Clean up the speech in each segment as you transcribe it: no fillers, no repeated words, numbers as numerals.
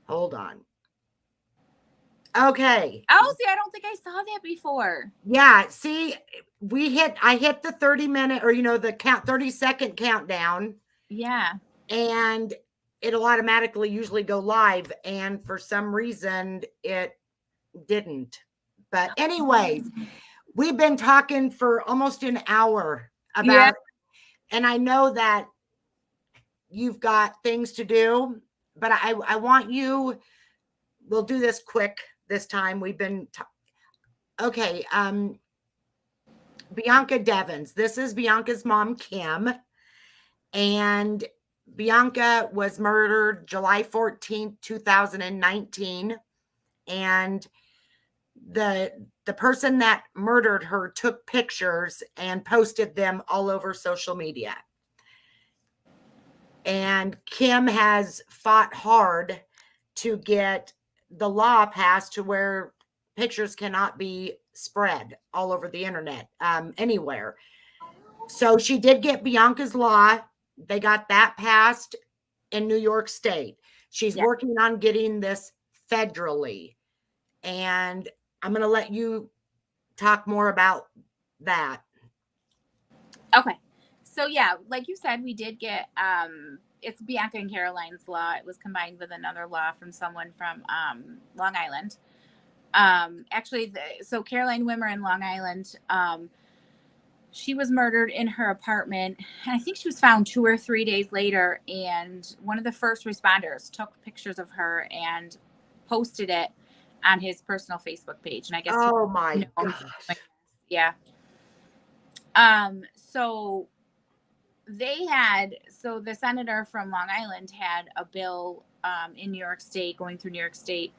Hold on. Okay. Oh, see, I don't think I saw that before. Yeah. See, I hit the 30-minute or, the 30-second countdown. Yeah. And it'll automatically usually go live. And for some reason, it didn't. But anyways, we've been talking for almost an hour about, and I know that you've got things to do, but I want you, we'll do this quick this time. We've been, okay. Bianca Devins. This is Bianca's mom, Kim. And Bianca was murdered July 14th, 2019. And the person that murdered her took pictures and posted them all over social media. And Kim has fought hard to get the law passed to where pictures cannot be spread all over the internet, anywhere. So she did get Bianca's law. They got that passed in New York State. She's working on getting this federally. And I'm going to let you talk more about that. Okay. So yeah, like you said, we did get, it's Bianca and Caroline's law. It was combined with another law from someone from Long Island. Actually, so Caroline Wimmer in Long Island, she was murdered in her apartment. And I think she was found 2 or 3 days later. And one of the first responders took pictures of her and posted it on his personal Facebook page. And I guess, oh my gosh. Yeah. So the senator from Long Island had a bill, in New York State, going through New York State,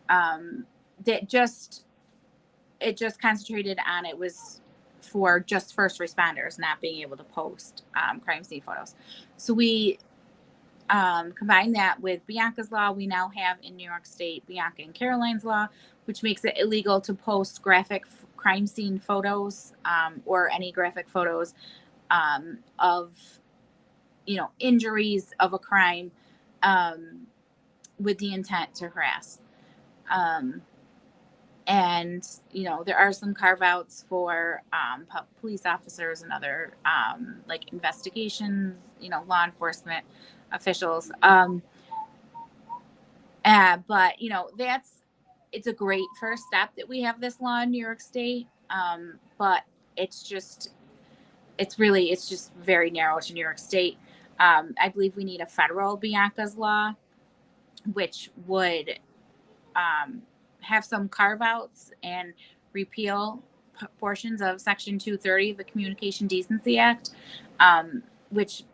that just concentrated on, it was for just first responders not being able to post, crime scene photos. So we, combine that with Bianca's law. We now have in New York State, Bianca and Caroline's law, which makes it illegal to post graphic crime scene photos, or any graphic photos, of, injuries of a crime, with the intent to harass. And, there are some carve outs for, police officers and other, like investigations, law enforcement officials. But, it's a great first step that we have this law in New York State. But it's just very narrow to New York State. I believe we need a federal Bianca's law, which would, have some carve outs and repeal portions of Section 230 of the Communication Decency Act, which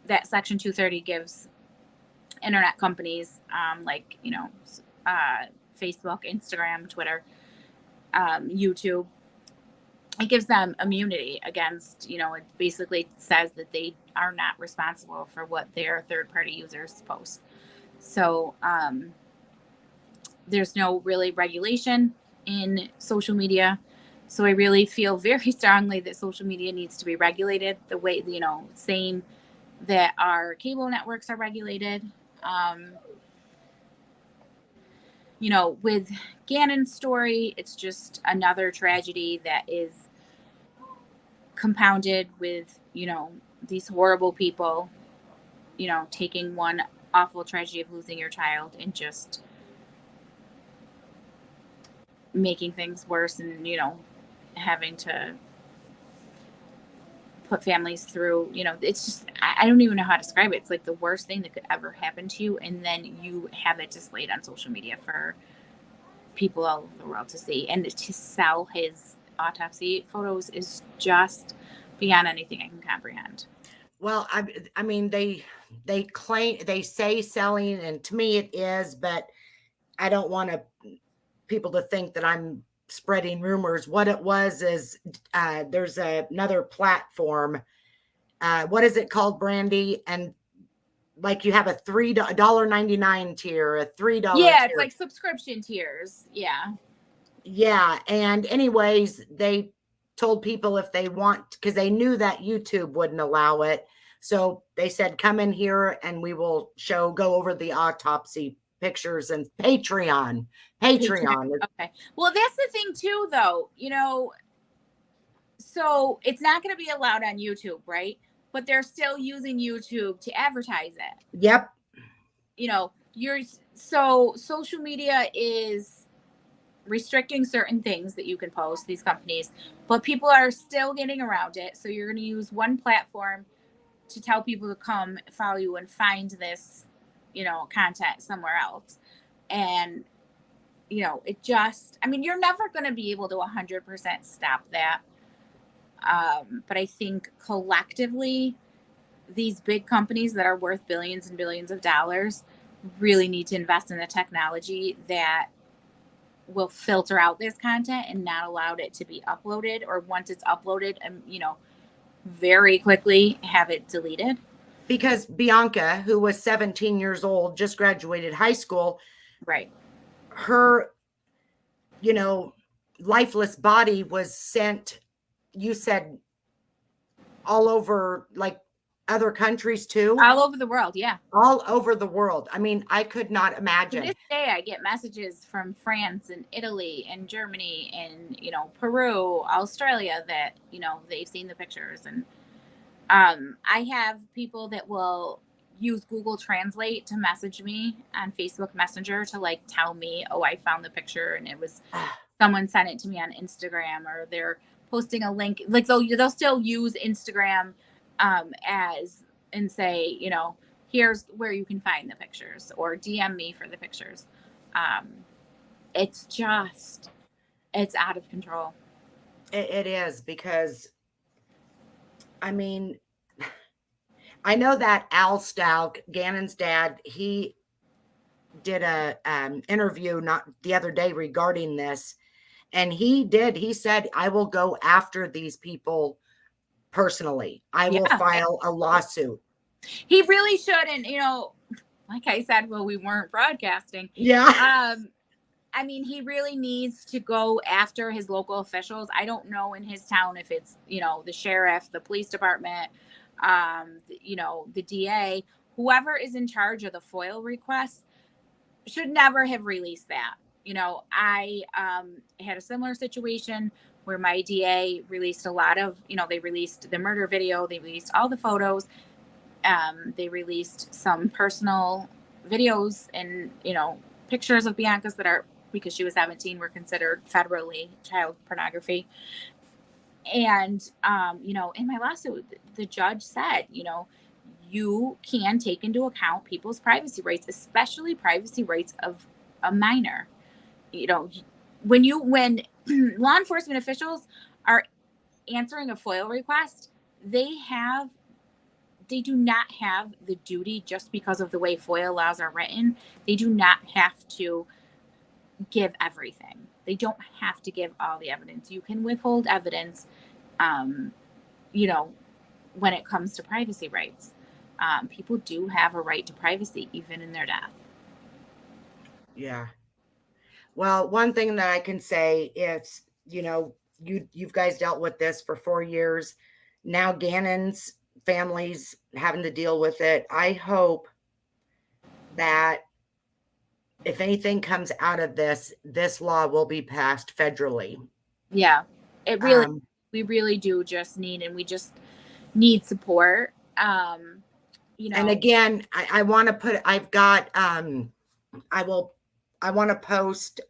that Section 230 gives internet companies, like, Facebook, Instagram, Twitter, YouTube, it gives them immunity against, it basically says that they are not responsible for what their third-party users post. So, there's no really regulation in social media. So I really feel very strongly that social media needs to be regulated the way, same that our cable networks are regulated. With Gannon's story, it's just another tragedy that is compounded with, these horrible people, taking one awful tragedy of losing your child and just making things worse, and having to put families through, it's just, I don't even know how to describe it. It's like the worst thing that could ever happen to you, and then you have it displayed on social media for people all over the world to see, and to sell his autopsy photos is just beyond anything I can comprehend. Well, I mean, they say selling, and to me it is, but I don't want people to think that I'm spreading rumors. What it was is, there's another platform. What is it called, Brandy? And like you have a $3.99 tier, a $3 yeah, tier. It's like subscription tiers. Yeah. And anyways, they told people if they want, because they knew that YouTube wouldn't allow it. So they said, come in here and we will go over the autopsy pictures and Patreon. Okay. Well, that's the thing too, though, so it's not going to be allowed on YouTube, right? But they're still using YouTube to advertise it. Yep. So social media is restricting certain things that you can post, these companies, but people are still getting around it. So you're going to use one platform to tell people to come follow you and find this, content somewhere else. And, you're never going to be able to 100% stop that. But I think collectively, these big companies that are worth billions and billions of dollars really need to invest in the technology that will filter out this content and not allow it to be uploaded, or once it's uploaded, and very quickly have it deleted. Because Bianca, who was 17 years old, just graduated high school, right? Her, lifeless body was sent, you said, all over, like other countries too? All over the world, yeah. All over the world. I mean, I could not imagine. To this day, I get messages from France and Italy and Germany and, Peru, Australia that, they've seen the pictures. And I have people that will use Google Translate to message me on Facebook Messenger to like tell me, oh, I found the picture, and it was someone sent it to me on Instagram, or they're posting a link. Like they'll still use Instagram as and say, here's where you can find the pictures, or DM me for the pictures. It's out of control. It is, because I mean, I know that Al Stout, Gannon's dad, he did a interview not the other day regarding this, and he said, I will go after these people personally. I will file a lawsuit. He really should. And like I said, well, we weren't broadcasting. Yeah. He really needs to go after his local officials. I don't know in his town if it's, the sheriff, the police department, the DA, whoever is in charge of the FOIL request should never have released that. I had a similar situation where my DA released a lot of, they released the murder video, they released all the photos, they released some personal videos and, pictures of Bianca's that are, because she was 17, were considered federally child pornography. And, in my lawsuit, the judge said, you can take into account people's privacy rights, especially privacy rights of a minor. When law enforcement officials are answering a FOIL request, they do not have the duty, just because of the way FOIL laws are written, they do not have to give everything. They don't have to give all the evidence. You can withhold evidence, when it comes to privacy rights. People do have a right to privacy, even in their death. Yeah. Well, one thing that I can say is, you guys dealt with this for 4 years. Now Gannon's family's having to deal with it. I hope that if anything comes out of this law will be passed federally. Yeah, it really, we really do just need, and we just need support. And again, I want to put, I've got, I want to post,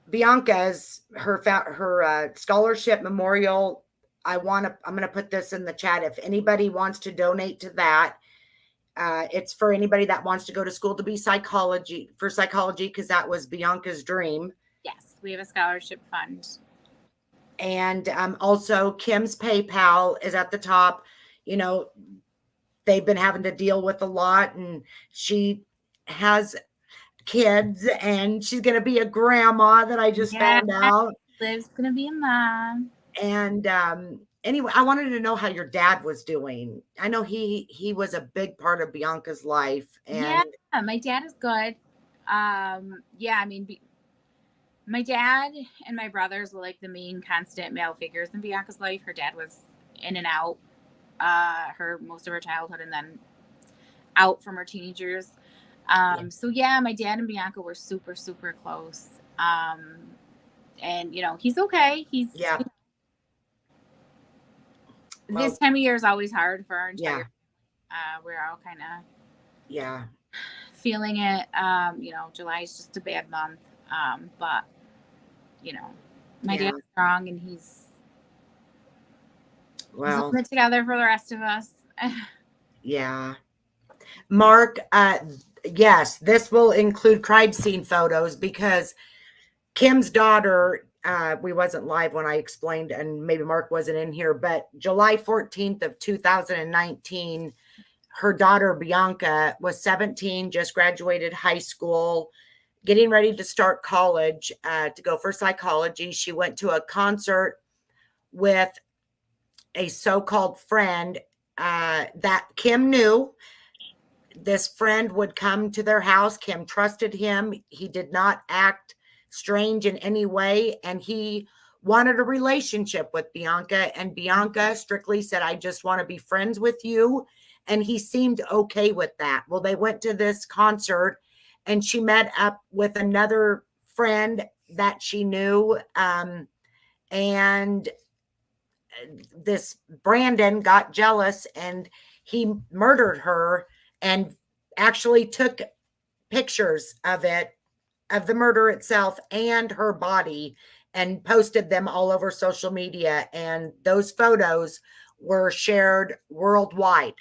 Bianca's, her scholarship memorial. I'm going to put this in the chat. If anybody wants to donate to that, it's for anybody that wants to go to school to be psychology, because that was Bianca's dream. Yes, we have a scholarship fund. And also Kim's PayPal is at the top. They've been having to deal with a lot, and she has kids, and she's going to be a grandma that I just found out. Liv's going to be a mom. And anyway, I wanted to know how your dad was doing. I know he was a big part of Bianca's life. And yeah, my dad is good. My dad and my brothers were like the main constant male figures in Bianca's life. Her dad was in and out most of her childhood, and then out from her teenage years. So yeah, my dad and Bianca were super, super close. And you know, he's okay. He's this time of year is always hard for our entire we're all kind of feeling it. You know, July is just a bad month. But you know, my dad's strong and he's holding it together for the rest of us. Mark, yes, this will include crime scene photos because Kim's daughter, we wasn't live when I explained, and maybe Mark wasn't in here, but July 14th of 2019, her daughter Bianca was 17, just graduated high school, getting ready to start college, to go for psychology. She went to a concert with a so-called friend that Kim knew. This friend would come to their house. Kim trusted him. He did not act strange in any way, and he wanted a relationship with Bianca, and Bianca strictly said, I just want to be friends with you, and he seemed okay with that. Well, they went to this concert, and she met up with another friend that she knew, and this Brandon got jealous, and he murdered her and actually took pictures of it, of the murder itself and her body, and posted them all over social media. And those photos were shared worldwide.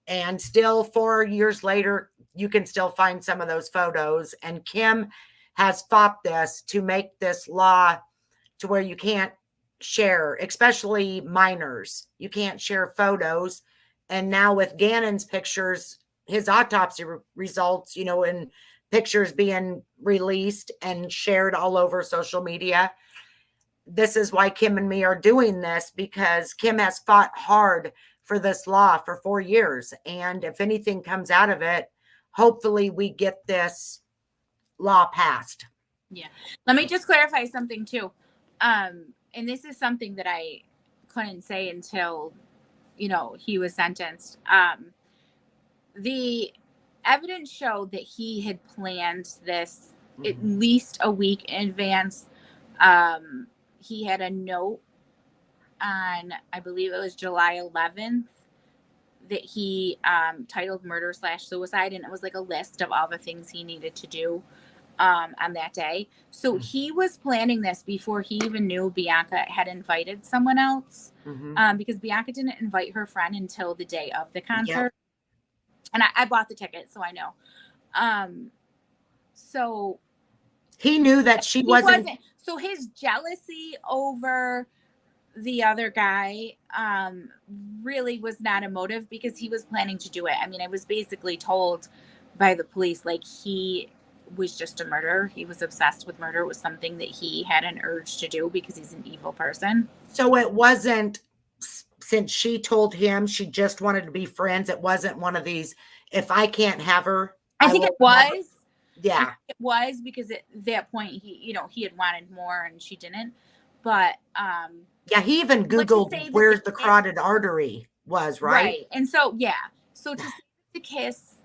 And still 4 years later, you can still find some of those photos. And Kim has fought this to make this law to where you can't share, especially minors. You can't share photos. And now with Gannon's pictures, his autopsy results, you know, and pictures being released and shared all over social media. This is why Kim and me are doing this, because Kim has fought hard for this law for 4 years. And if anything comes out of it, hopefully we get this law passed. Yeah. Let me just clarify something too. And this is something that I couldn't say until, you know, he was sentenced. The evidence showed that he had planned this at least a week in advance. He had a note on, I believe it was July 11th, that he titled Murder/Suicide, and it was like a list of all the things he needed to do on that day. So he was planning this before he even knew Bianca had invited someone else, because Bianca didn't invite her friend until the day of the concert. And I bought the ticket, so I know. So he knew that she wasn't. So his jealousy over the other guy really was not a motive, because he was planning to do it. I mean, I was basically told by the police, like, he was just a murderer. He was obsessed with murder. It was something that he had an urge to do because he's an evil person. So it wasn't, since she told him she just wanted to be friends, it wasn't one of these, if I can't have her. I think it was. Yeah. It was, because at that point he, you know, he had wanted more and she didn't. But yeah, he even Googled where's the carotid artery was, right? And so, yeah. So to say the kiss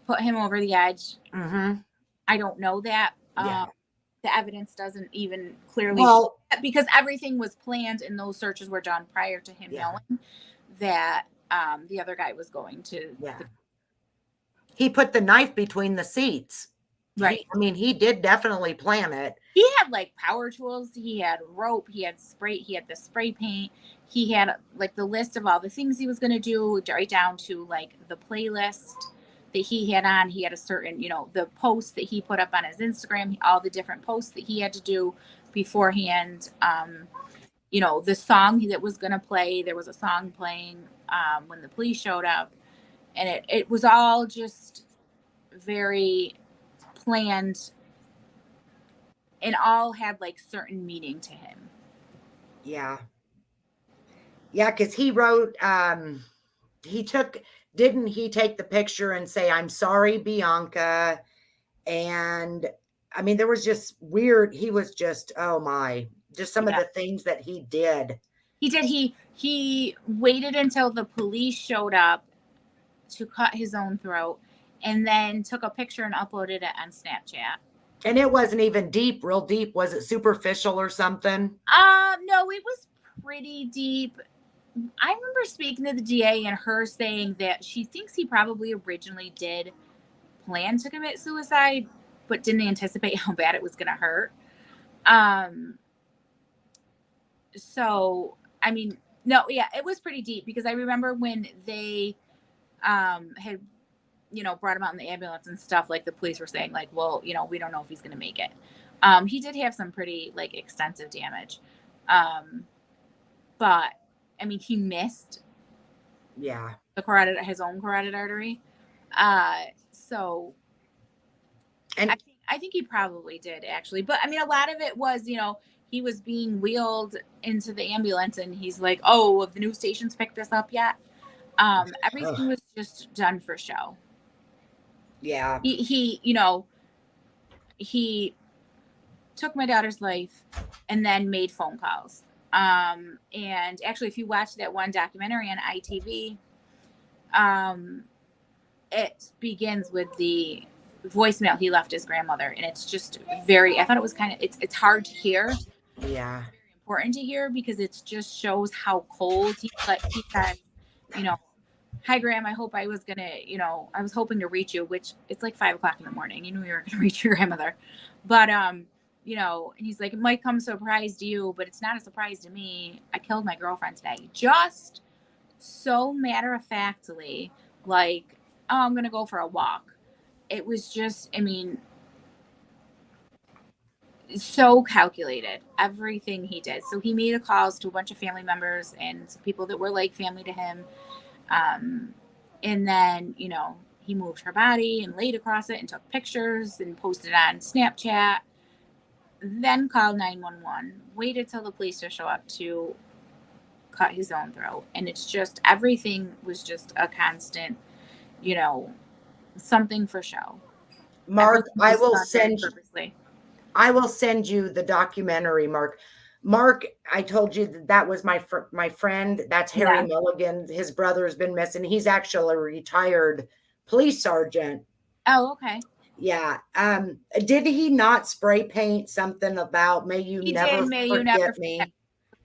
put him over the edge, I don't know that. The evidence doesn't even clearly show that, because everything was planned and those searches were done prior to him knowing that the other guy was going to. He put the knife between the seats. Right. I mean, he did definitely plan it. He had like power tools. He had rope. He had spray. He had the spray paint. He had like the list of all the things he was going to do, right down to like the playlist that he had on. He had a certain, you know, the post that he put up on his Instagram, all the different posts that he had to do beforehand. You know, the song that was going to play, there was a song playing when the police showed up, and it was all just very planned, and all had like certain meaning to him. Yeah, because he wrote, didn't he take the picture and say, I'm sorry, Bianca? And I mean, there was just weird, he was just, oh my, just some of the things that he did. He waited until the police showed up to cut his own throat, and then took a picture and uploaded it on Snapchat. And it wasn't even deep, real deep. Was it superficial or something? No, it was pretty deep. I remember speaking to the DA and her saying that she thinks he probably originally did plan to commit suicide, but didn't anticipate how bad it was going to hurt. So, I mean, no, yeah, it was pretty deep, because I remember when they had, you know, brought him out in the ambulance and stuff, like the police were saying, like, well, you know, we don't know if he's going to make it. He did have some pretty, like, extensive damage. But I mean, he missed his own carotid artery. So And I think he probably did, actually. But I mean, a lot of it was, you know, he was being wheeled into the ambulance and he's like, oh, have the news stations picked this up yet? Everything was just done for show. Yeah. He, you know, he took my daughter's life and then made phone calls. And actually, if you watch that one documentary on ITV, it begins with the voicemail he left his grandmother, and it's just I thought it was kind of, it's hard to hear. Yeah. Very important to hear, because it just shows how cold he said, you know, hi Graham, I hope I was gonna, you know, I was hoping to reach you, which it's like 5:00 in the morning. You knew you were gonna reach your grandmother. But you know, and he's like, it might come as a surprise to you, but it's not a surprise to me. I killed my girlfriend today. Just so matter-of-factly, like, oh, I'm gonna go for a walk. It was just, I mean, so calculated, everything he did. So he made calls to a bunch of family members and people that were like family to him. And then, you know, he moved her body and laid across it and took pictures and posted on Snapchat, then called 911, waited till the police to show up to cut his own throat. And it's just, everything was just a constant, you know, something for show. Mark, I will send you the documentary, Mark. Mark, I told you that was my friend. That's Harry Mulligan. His brother's been missing. He's actually a retired police sergeant. Oh, okay. Yeah. Did he not spray paint something about "May you never forget me"?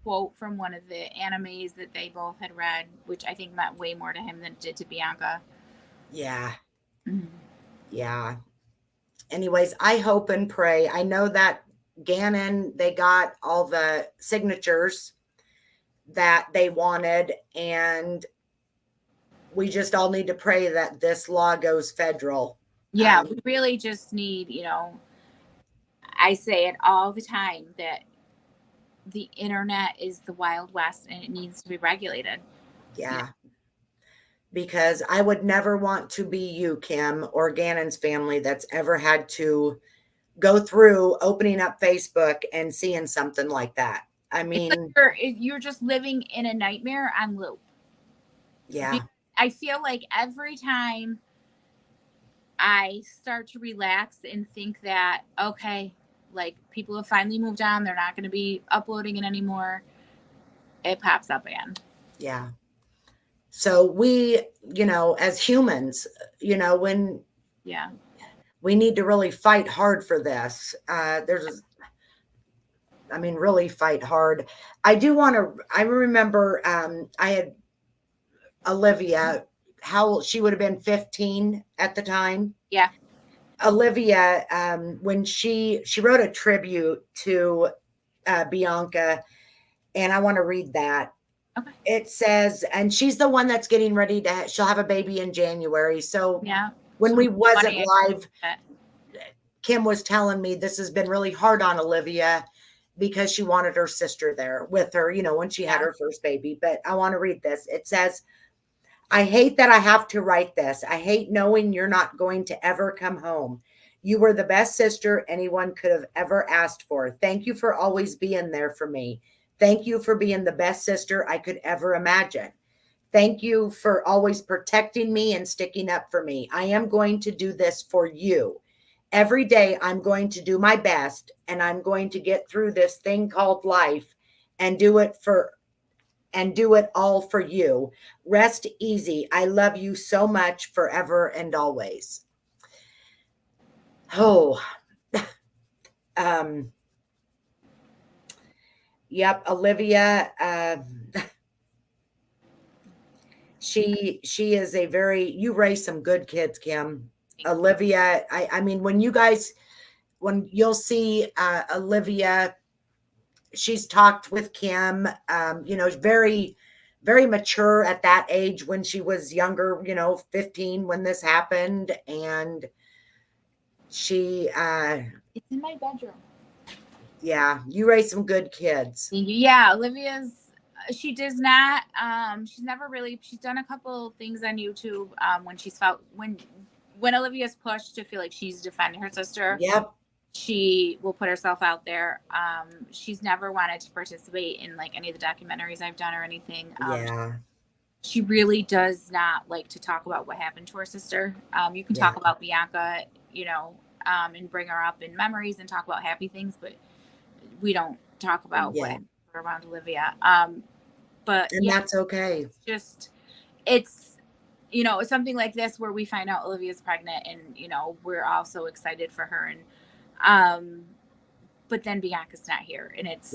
Quote from one of the animes that they both had read, which I think meant way more to him than it did to Bianca. Yeah. Yeah. Anyways, I hope and pray. I know that Gannon, they got all the signatures that they wanted, and we just all need to pray that this law goes federal. Yeah, we really just need, you know, I say it all the time that the internet is the Wild West and it needs to be regulated. Yeah. Because I would never want to be you, Kim, or Gannon's family that's ever had to go through opening up Facebook and seeing something like that. I mean, like you're just living in a nightmare on loop. Yeah. Because I feel like every time I start to relax and think that, okay, like people have finally moved on, they're not going to be uploading it anymore, it pops up again. Yeah. So we, you know, as humans, you know, we need to really fight hard for this. Really fight hard. I remember I had Olivia, she would have been 15 at the time. Yeah. Olivia, when she wrote a tribute to Bianca, and I want to read that. Okay. It says, and she's the one that's getting ready she'll have a baby in January. So when we wasn't live, Kim was telling me this has been really hard on Olivia because she wanted her sister there with her, you know, when she had her first baby. But I want to read this. It says, I hate that I have to write this. I hate knowing you're not going to ever come home. You were the best sister anyone could have ever asked for. Thank you for always being there for me. Thank you for being the best sister I could ever imagine. Thank you for always protecting me and sticking up for me. I am going to do this for you. Every day I'm going to do my best, and I'm going to get through this thing called life and do it for and do it all for you. Rest easy. I love you so much forever and always. Oh, um, yep, Olivia. She is a very, you raise some good kids, Kim. Olivia, I mean, when you'll see Olivia, she's talked with Kim, very, very mature at that age when she was younger, 15 when this happened. And she, It's in my bedroom. yeah, you raised some good kids. Yeah, she does not, she's never really, she's done a couple things on YouTube when she's felt, when Olivia's pushed to feel like she's defending her sister. Yep. She will put herself out there. She's never wanted to participate in like any of the documentaries I've done or anything. Yeah. She really does not like to talk about what happened to her sister. You can talk about Bianca, and bring her up in memories and talk about happy things, but we don't talk about what happened around Olivia. But that's okay. It's something like this where we find out Olivia's pregnant, and we're all so excited for her, and but then Bianca's not here, and it's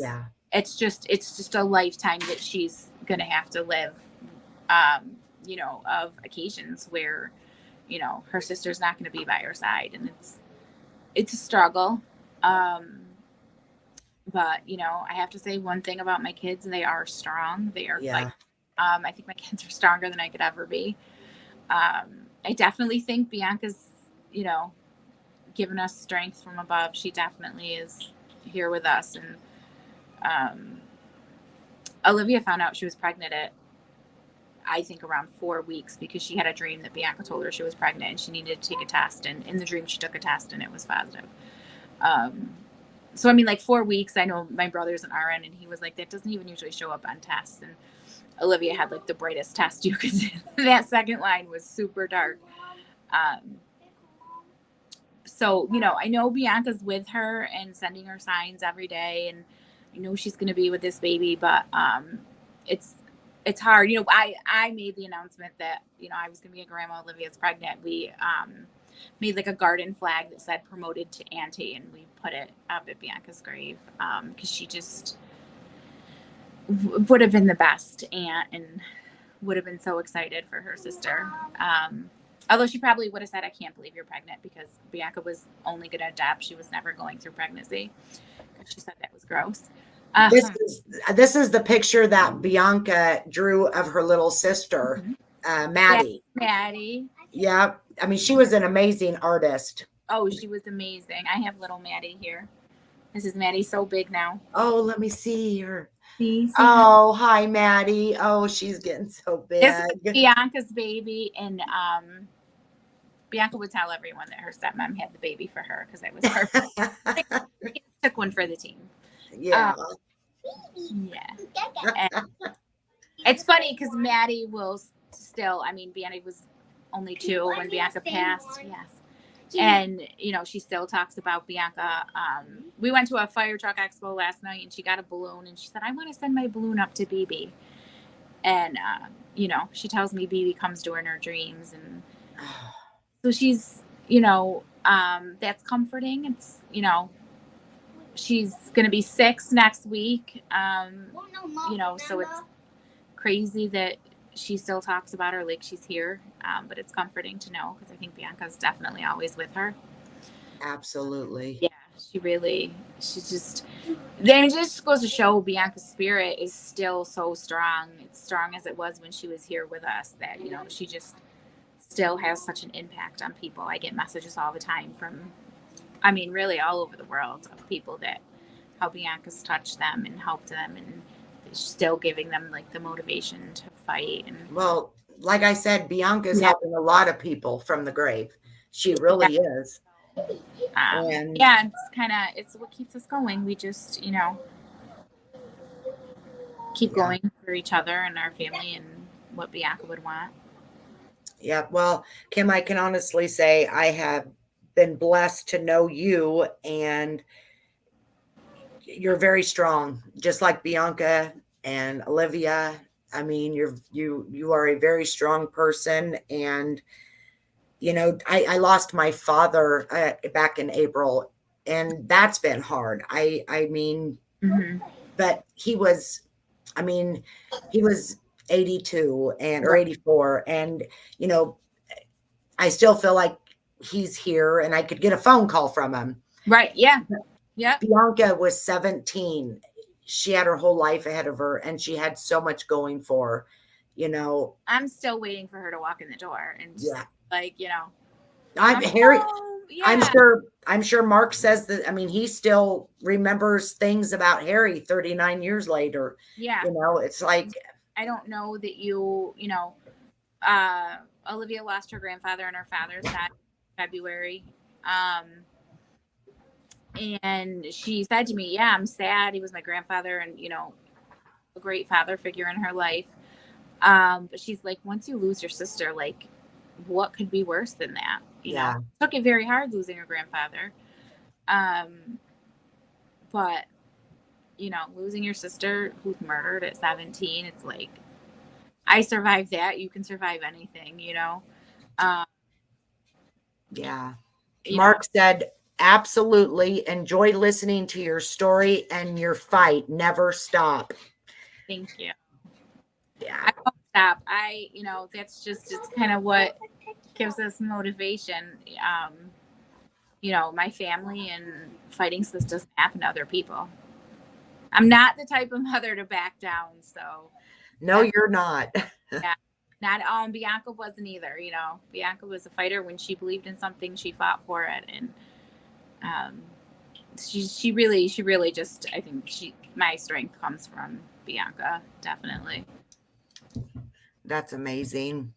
just a lifetime that she's gonna have to live, of occasions where her sister's not going to be by her side, and it's a struggle. But I have to say one thing about my kids, and they are strong. They are like, I think my kids are stronger than I could ever be. I definitely think Bianca's, given us strength from above. She definitely is here with us. And Olivia found out she was pregnant at, I think, around 4 weeks, because she had a dream that Bianca told her she was pregnant and she needed to take a test. And in the dream, she took a test and it was positive. So, I mean, like 4 weeks, I know my brother's an RN, and he was like, that doesn't even usually show up on tests. And Olivia had like the brightest test you could see. That second line was super dark. So, I know Bianca's with her and sending her signs every day, and I know she's going to be with this baby, but it's hard. I made the announcement that, I was going to be a grandma. Olivia's pregnant. We made like a garden flag that said promoted to auntie, and we put it up at Bianca's grave, because she just would have been the best aunt and would have been so excited for her sister. Although she probably would have said, I can't believe you're pregnant, because Bianca was only going to adopt. She was never going through pregnancy. She said that was gross. This is the picture that Bianca drew of her little sister, Maddie. Maddie. Yeah. I mean, she was an amazing artist. Oh, she was amazing. I have little Maddie here. This is Maddie, so big now. Oh, let me see her. See oh, hi, Maddie. Oh, she's getting so big. This is Bianca's baby, and Bianca would tell everyone that her stepmom had the baby for her, because it was perfect. She took one for the team. Yeah. And it's funny because Maddie will still, I mean, Bianca was only 2 when Bianca passed. Yes. And, she still talks about Bianca. We went to a fire truck expo last night, and she got a balloon, and she said, I want to send my balloon up to BB. And, she tells me BB comes to her in her dreams. And so she's, that's comforting. It's, she's going to be 6 next week. So it's crazy that she still talks about her like she's here. But it's comforting to know, because I think Bianca's definitely always with her. Absolutely. Yeah, it just goes to show Bianca's spirit is still so strong. It's strong as it was when she was here with us, that, she just still has such an impact on people. I get messages all the time from, I mean, really all over the world, of people that how Bianca's touched them and helped them, and still giving them like the motivation to fight. And well, like I said, Bianca's helping a lot of people from the grave. She really is. And it's what keeps us going. We just, keep going for each other and our family and what Bianca would want. Yeah. Well, Kim, I can honestly say I have been blessed to know you, and you're very strong, just like Bianca and Olivia. I mean, you are a very strong person, and I lost my father back in April, and that's been hard. I mean, Mm-hmm. but he was, I mean, he was 82 and or Right. 84, and you know, I still feel like he's here, and I could get a phone call from him. Right. Yeah. Yep. Bianca was 17. She had her whole life ahead of her, and she had so much going for her, you know. I'm still waiting for her to walk in the door and just Yeah. like, I'm I'm Harry. yeah. I'm sure Mark says that. I mean, he still remembers things about Harry 39 years later. Yeah. It's like, I don't know that Olivia lost her grandfather and her father died in February. And she said to me, yeah, I'm sad. He was my grandfather and, a great father figure in her life. But she's like, once you lose your sister, like, what could be worse than that? yeah, Took it very hard losing her grandfather. But, losing your sister who's murdered at 17, it's like, I survived that. You can survive anything, Um, yeah. you know, Mark said, absolutely enjoy listening to your story and your fight. Never stop. thank you. Yeah. I won't stop. It's kind of what gives us motivation. My family and fighting so this doesn't happen to other people. I'm not the type of mother to back down. So, No, you're not. yeah, not Bianca wasn't either. Bianca was a fighter. When she believed in something, she fought for it. And um, she really just, I think my strength comes from Bianca, definitely. That's amazing.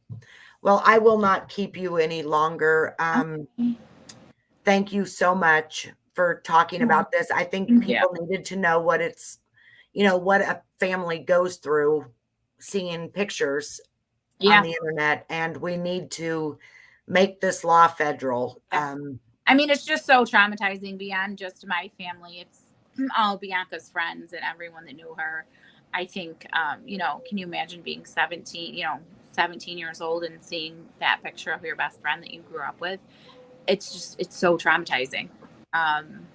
Well, I will not keep you any longer. Thank you so much for talking about this. I think Yeah. people needed to know what a family goes through seeing pictures on Yeah. the internet, and we need to make this law federal. I mean, it's just so traumatizing beyond just my family. It's all Bianca's friends and everyone that knew her. I think, can you imagine being 17 years old and seeing that picture of your best friend that you grew up with? It's so traumatizing. Um,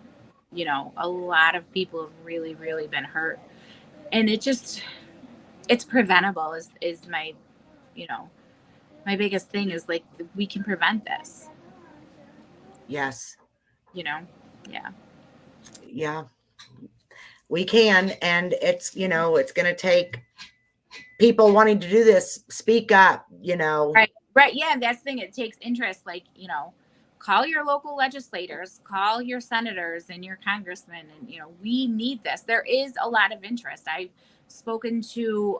a lot of people have really, really been hurt. And it's preventable is you know, my biggest thing is like, we can prevent this, Yes. yeah. Yeah, we can. And it's going to take people wanting to do this, speak up. Right. Yeah. That's the thing. It takes interest. Like, call your local legislators, call your senators and your congressmen. And, we need this. There is a lot of interest. I've spoken to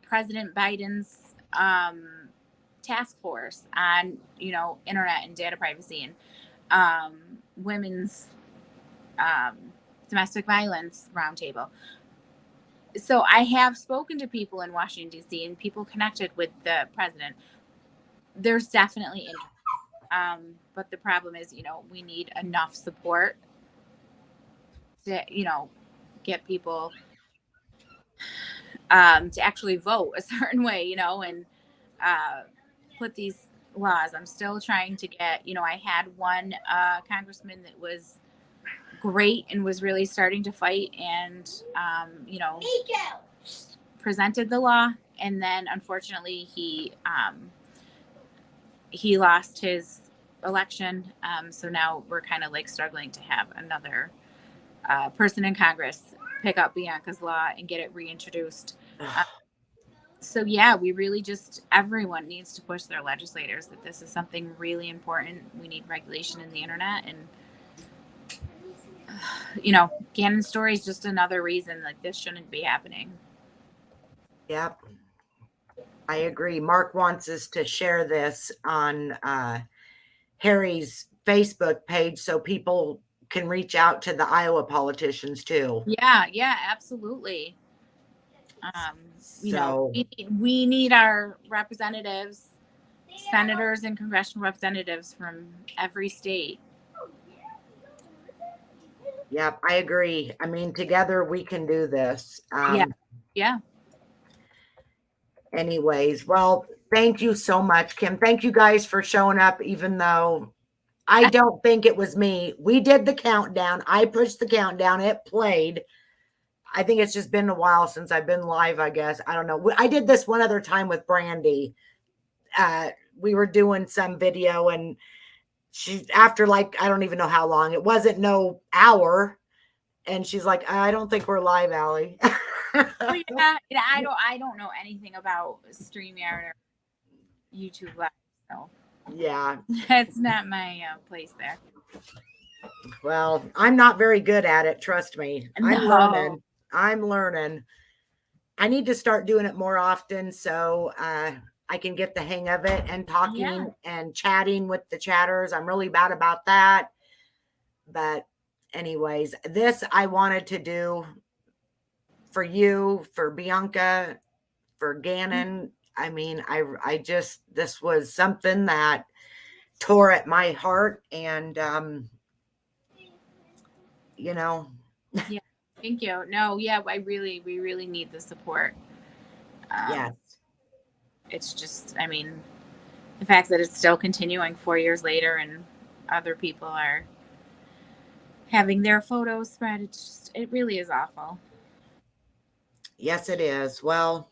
President Biden's task force on, internet and data privacy and women's domestic violence roundtable. So I have spoken to people in Washington, D.C., and people connected with the president. There's definitely interest. But the problem is, we need enough support to, get people to actually vote a certain way, and put these laws. I'm still trying to get, I had one congressman that was great and was really starting to fight and, presented the law. And then unfortunately he lost his election. So now we're kind of like struggling to have another person in Congress pick up Bianca's law and get it reintroduced. So yeah, we really everyone needs to push their legislators that this is something really important. We need regulation in the internet. And Gannon story is just another reason like this shouldn't be happening. Yep. I agree. Mark wants us to share this on Harry's Facebook page so people can reach out to the Iowa politicians too. Yeah, absolutely. So we need our representatives, senators and congressional representatives from every state. yep, I agree. I mean, together we can do this. Yeah. Anyways, well, thank you so much, Kim. Thank you guys for showing up, even though I don't think it was me. We did the countdown. I pushed the countdown. It played. I think it's just been a while since I've been live, I guess. I don't know. I did this one other time with Brandy. We were doing some video and she, after like, I don't even know how long, it wasn't no hour. And she's like, I don't think we're live, Allie. Oh, yeah. I don't know anything about StreamYard or YouTube Live, so Yeah. that's not my place there. Well, I'm not very good at it. Trust me. I'm learning. I need to start doing it more often so I can get the hang of it and talking and chatting with the chatters. I'm really bad about that. But anyways, this I wanted to do for you, for Bianca, for Gannon. I mean, I just, this was something that tore at my heart and, you know. Yeah. Thank you. No, yeah, we really need the support. Yes. It's just, I mean, the fact that it's still continuing 4 years later and other people are having their photos spread, it's just, it really is awful. Yes, it is. Well,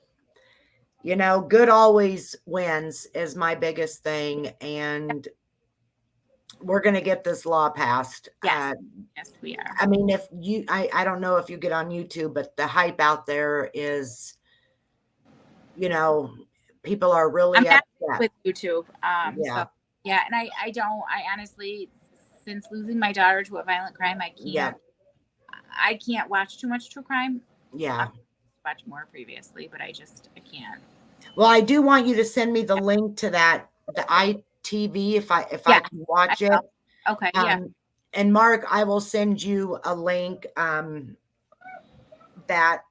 you know, good always wins is my biggest thing. And we're going to get this law passed. Yes. Yes, we are. I mean, if you, I don't know if you get on YouTube, but the hype out there is, you know, people are really upset with YouTube. So, yeah. And I honestly, since losing my daughter to a violent crime, I can't watch too much true crime. Yeah. I watched more previously, but I can't. Well, I do want you to send me the link to that, the ITV, if I can watch it. Okay. Yeah. And Mark, I will send you a link that,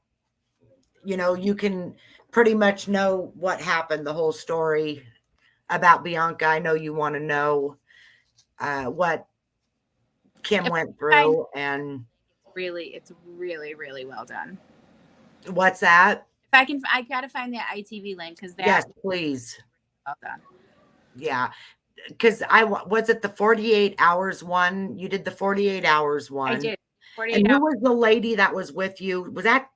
you know, you can pretty much know what happened, the whole story about Bianca. I know you want to know what Kim went through, and it's really, really well done. What's that? If I gotta find that ITV link because yes, please. Well done. Yeah, because was it the 48 hours one? You did the 48 hours one. I did. 48 and who was the lady that was with you? Was that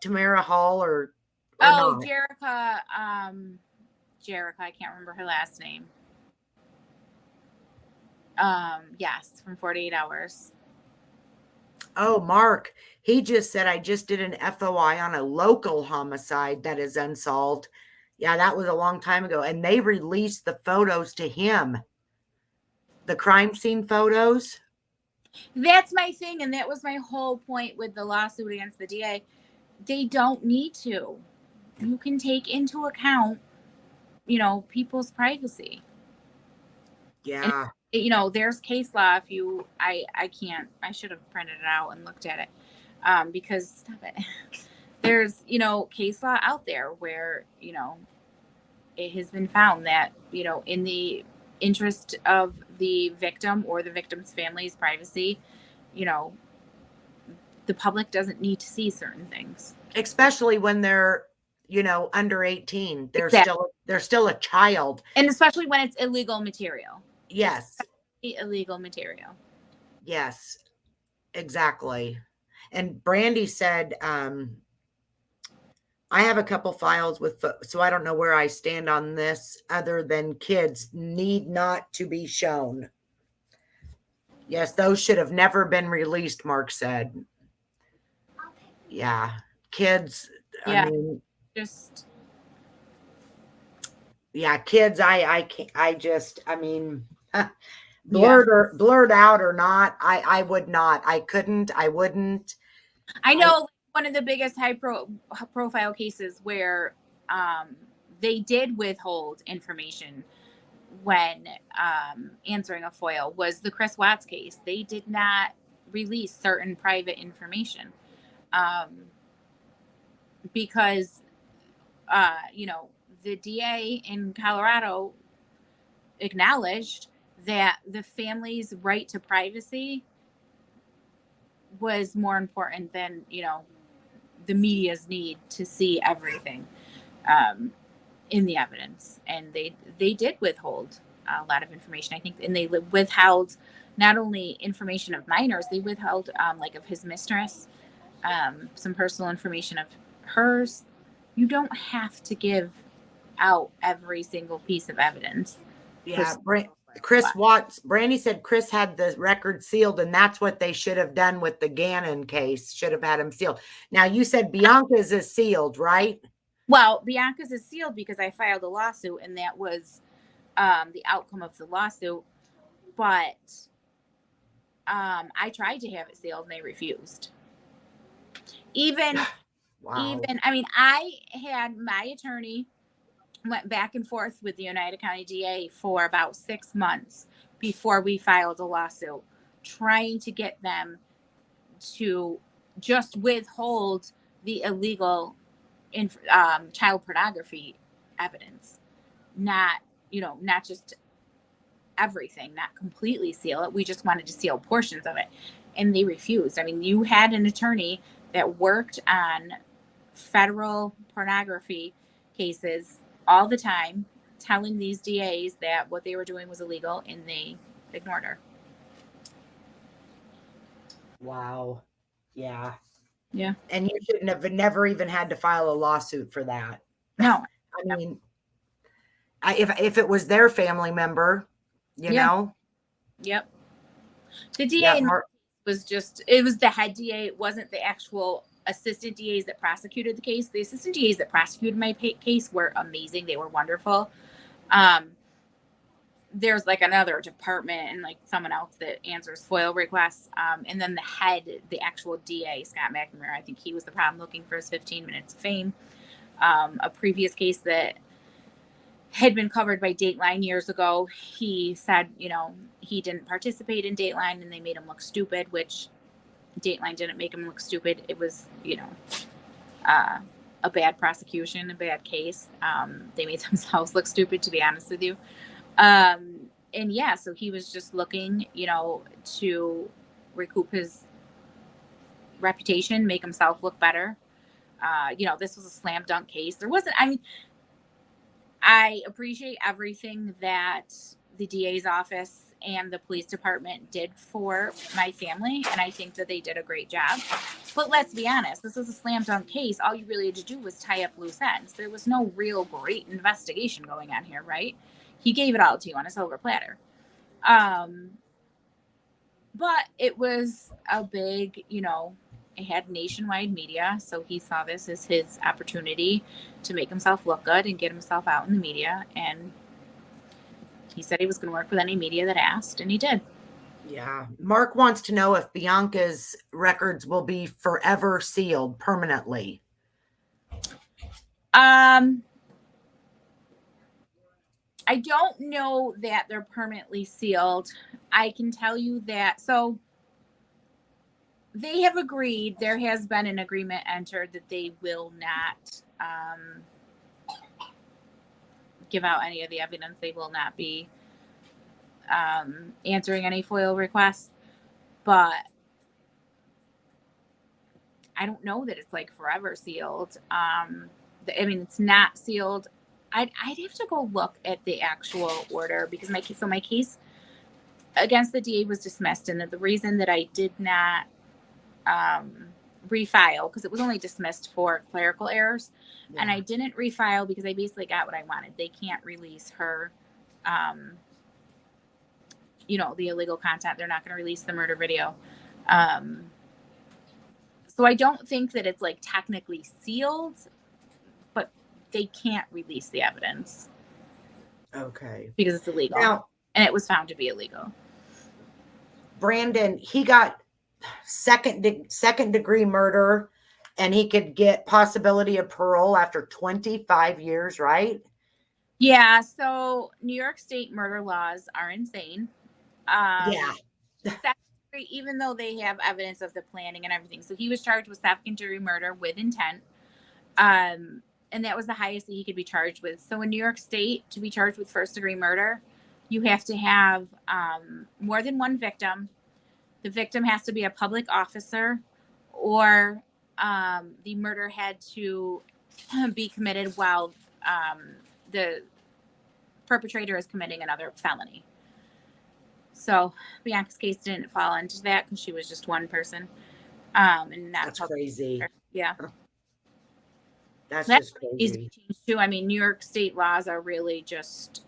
Tamara Hall or oh, not? Jerica? Jerica. I can't remember her last name. Yes, from 48 hours. Oh, Mark, he just said, I just did an FOI on a local homicide that is unsolved. Yeah, that was a long time ago. And they released the photos to him. The crime scene photos. That's my thing. And that was my whole point with the lawsuit against the DA. They don't need to. You can take into account, you know, people's privacy. Yeah. And, you know, there's case law. If you, I can't, I should have printed it out and looked at it. Because stop it. There's, you know, case law out there where, you know, it has been found that, you know, in the interest of the victim or the victim's family's privacy, you know, the public doesn't need to see certain things. Especially when they're, you know, under 18. They're still a child. And especially when it's illegal material. Yes. Illegal material. Yes, exactly. And Brandy said, I have a couple files with, so I don't know where I stand on this other than kids need not to be shown. Yes, those should have never been released, Mark said. Yeah, kids. Yeah, I mean, just. Yeah, kids. I can't. I mean, blurred out or not. I would not. I couldn't. I wouldn't. I know one of the biggest high profile cases where they did withhold information when answering a FOIL was the Chris Watts case. They did not release certain private information because, you know, the DA in Colorado acknowledged that the family's right to privacy was more important than, you know, the media's need to see everything. in the evidence, and they did withhold a lot of information, I think, and they withheld not only information of minors, they withheld like of his mistress, some personal information of hers. You don't have to give out every single piece of evidence. Yeah, Chris Watts, Brandy said Chris had the record sealed, and that's what they should have done with the Gannon case. Should have had him sealed. Now, you said Bianca's is sealed, right? Well, Bianca's is sealed because I filed a lawsuit, and that was the outcome of the lawsuit. But I tried to have it sealed, and they refused. Wow. I mean, I had my attorney went back and forth with the Oneida County DA for about 6 months before we filed a lawsuit, trying to get them to just withhold the illegal child pornography evidence, not just everything, not completely seal it. We just wanted to seal portions of it, and they refused. I mean, you had an attorney that worked on federal pornography cases all the time, telling these DAs that what they were doing was illegal, and they ignored her. Wow. Yeah. Yeah. And you shouldn't have never even had to file a lawsuit for that. No. I mean, if it was their family member, you know. Yep. The DA was it was the head DA. It wasn't the actual assistant DAs that prosecuted the case. The assistant DAs that prosecuted my case were amazing. They were wonderful. There's like another department and like someone else that answers FOIL requests. And then the head, the actual DA, Scott McNamara, I think he was the problem, looking for his 15 minutes of fame. A previous case that had been covered by Dateline years ago, he said, he didn't participate in Dateline and they made him look stupid, which Dateline didn't make him look stupid. It was, a bad prosecution, a bad case. They made themselves look stupid, to be honest with you. And yeah, so he was just looking, to recoup his reputation, make himself look better. This was a slam dunk case. I appreciate everything that the DA's office and the police department did for my family, and I think that they did a great job. But let's be honest, this was a slam dunk case. All you really had to do was tie up loose ends. There was no real great investigation going on here, right? He gave it all to you on a silver platter. But it was a big, it had nationwide media, so he saw this as his opportunity to make himself look good and get himself out in the media, and he said he was going to work with any media that asked, and he did. Yeah. Mark wants to know if Bianca's records will be forever sealed permanently. I don't know that they're permanently sealed. I can tell you that. So they have agreed, there has been an agreement entered that they will not give out any of the evidence. They will not be answering any FOIL requests. But I don't know that it's like forever sealed. It's not sealed. I'd have to go look at the actual order, because my case against the DA was dismissed, and the reason that I did not refile, because it was only dismissed for clerical errors, and I didn't refile because I basically got what I wanted. They can't release her, the illegal content. They're not going to release the murder video. So I don't think that it's like technically sealed, but they can't release the evidence. Okay. Because it's illegal. Now, and it was found to be illegal. Brandon, he got second degree murder, and he could get possibility of parole after 25 years, right? Yeah. So New York State murder laws are insane. Even though they have evidence of the planning and everything. So he was charged with second degree murder with intent. And that was the highest that he could be charged with. So in New York State, to be charged with first degree murder, you have to have more than one victim. The victim has to be a public officer, or the murder had to be committed while the perpetrator is committing another felony. So Bianca's case didn't fall into that because she was just one person. And not That's crazy. Yeah. That's That's just easy crazy. to change too. I mean, New York state laws are really just,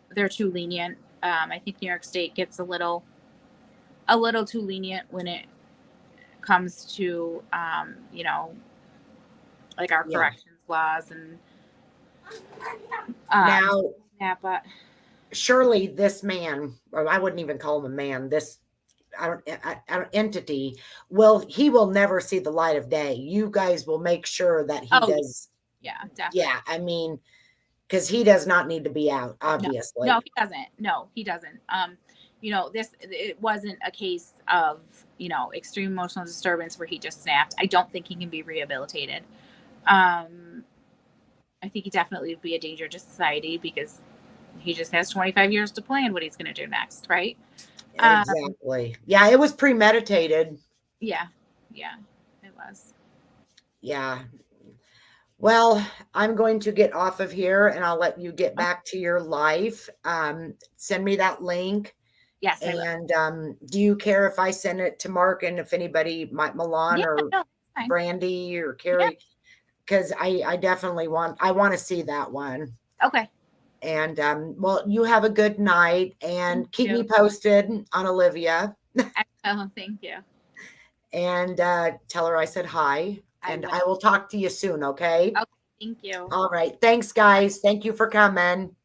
they're too lenient. I think New York state gets a little too lenient when it comes to, you know, like our Yeah. corrections laws and Now, yeah, but surely this man, or I wouldn't even call him a man, this entity he will never see the light of day. You guys will make sure that he does. yeah, definitely. Yeah, I mean, because he does not need to be out, obviously. No, he doesn't. No, he doesn't. You know, it wasn't a case of, you know, extreme emotional disturbance where he just snapped. I don't think he can be rehabilitated. I think he definitely would be a danger to society because he just has 25 years to plan what he's going to do next, right? Exactly. Yeah, it was premeditated. Yeah, it was. Yeah. Well, I'm going to get off of here and I'll let you get back to your life. Send me that link. Yes, I will. And do you care if I send it to Mark and if anybody, Milan or no, it's fine. Brandy or Carrie? Because I definitely want to see that one. Okay. And well, you have a good night and keep me posted on Olivia. Oh, thank you. And tell her I said hi. And I will talk to you soon, okay? Okay, thank you. All right. Thanks, guys. Thank you for coming.